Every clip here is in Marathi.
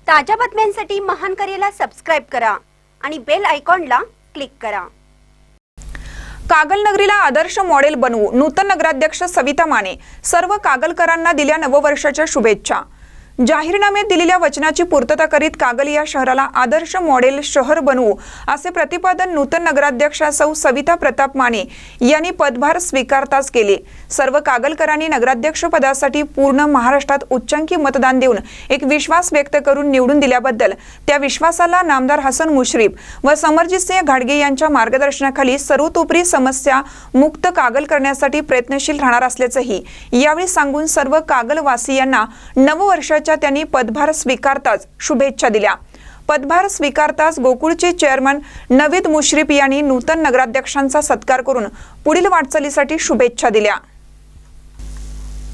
ताज्या बातम्यांसाठी महान करेला सबस्क्राइब करा आणि बेल आयकॉनला क्लिक करा। कागल नगरीला आदर्श मॉडेल बनवू, नूतन नगराध्यक्ष सविता माने सर्व कागलकरांना दिल्या नववर्षाच्या शुभेच्छा। जाहीरनाम्यात दिलेल्या वचनाची पूर्तता करीत कागल या शहराला आदर्श मॉडेल शहर बनवू असे प्रतिपादन नूतन नगराध्यक्षा सौ सविता प्रताप माने यांनी पदभार स्वीकारताच केले। सर्व कागलकरांनी नगराध्यक्ष पदासाठी पूर्ण महाराष्ट्रात उच्चांकी मतदान देऊन एक विश्वास व्यक्त करून निवडून दिल्याबद्दल त्या विश्वासाला नामदार हसन मुश्रीफ व समरजितसिंह घाडगे यांच्या मार्गदर्शनाखाली सर्वतोपरी समस्या मुक्त कागल करण्यासाठी प्रयत्नशील राहणार असल्याचंही यावेळी सांगून सर्व कागलवासियांना नववर्षाच्या त्यांनी पदभार स्वीकारताच शुभेच्छा दिल्या। पदभार स्वीकारताच गोकुळचे चेअरमन नवीद मुश्रीफ यांनी नूतन नगराध्यक्षांचा सत्कार करून पुढील वाटचालीसाठी शुभेच्छा दिल्या।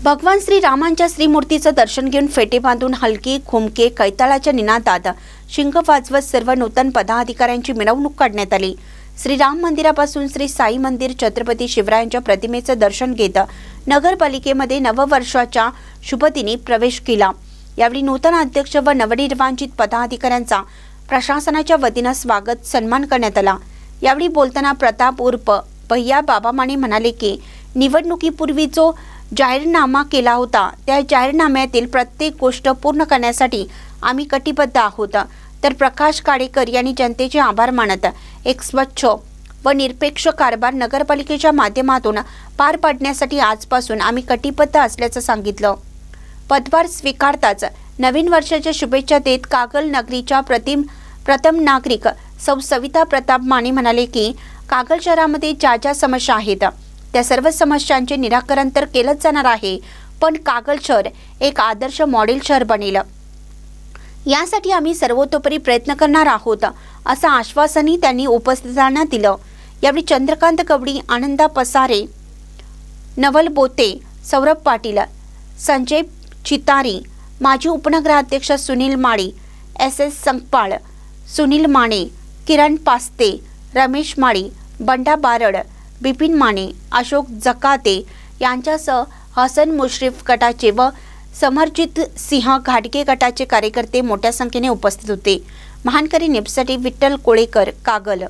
भगवान श्री रामांच्या श्रीमूर्तीचं दर्शन घेऊन फेटे बांधून हलकी खुमके कैताळाच्या निनादात शिंग वाजवत सर्व नूतन पदाधिकाऱ्यांची मिरवणूक काढण्यात आली। श्री राम मंदिरापासून श्री साई मंदिर छत्रपती शिवरायांच्या प्रतिमेचं दर्शन घेत नगरपालिकेमध्ये नववर्षाच्या शुभदिनी प्रवेश केला। यावेळी नूतन अध्यक्ष व नवनिर्वाचित पदाधिकाऱ्यांचा प्रशासनाच्या वतीनं स्वागत सन्मान करण्यात आला। यावेळी बोलताना प्रताप उर्फ भैया बाबा माने म्हणाले की निवडणुकीपूर्वी जो जाहीरनामा केला होता त्या जाहीरनाम्यातील प्रत्येक गोष्ट पूर्ण करण्यासाठी आम्ही कटिबद्ध आहोत। तर प्रकाश काडेकर यांनी जनतेचे आभार मानत एक स्वच्छ व निरपेक्ष कारभार नगरपालिकेच्या माध्यमातून पार पाडण्यासाठी आजपासून आम्ही कटिबद्ध असल्याचं सांगितलं। पदभार स्वीकारताच नवीन वर्षाच्या शुभेच्छा देत कागल नगरीच्या प्रथम नागरिक सौ सविता प्रताप माने म्हणाले की कागल शहरामध्ये ज्या समस्या आहेत त्या सर्व समस्यांचे निराकरण तर केलंच जाणार आहे, पण कागल शहर एक आदर्श मॉडेल शहर बनेल यासाठी आम्ही सर्वतोपरी प्रयत्न करणार आहोत असं आश्वासनही त्यांनी उपस्थितांना दिलं। यावेळी चंद्रकांत कवडी, आनंदा पसारे, नवल बोते, सौरभ पाटील, संजय चितारी, माजी उपनगराध्यक्ष सुनील माळी, SS संकपाळ, सुनील माने, किरण पास्ते, रमेश माळी, बंडा बारड, बिपिन माने, अशोक जकाते यांच्यासह हसन मुश्रीफ गटाचे व समरजित सिंह घाडगे गटाचे कार्यकर्ते मोठ्या संख्येने उपस्थित होते। महानकरी न्यूजसाठी विठ्ठल कोळेकर, कागल।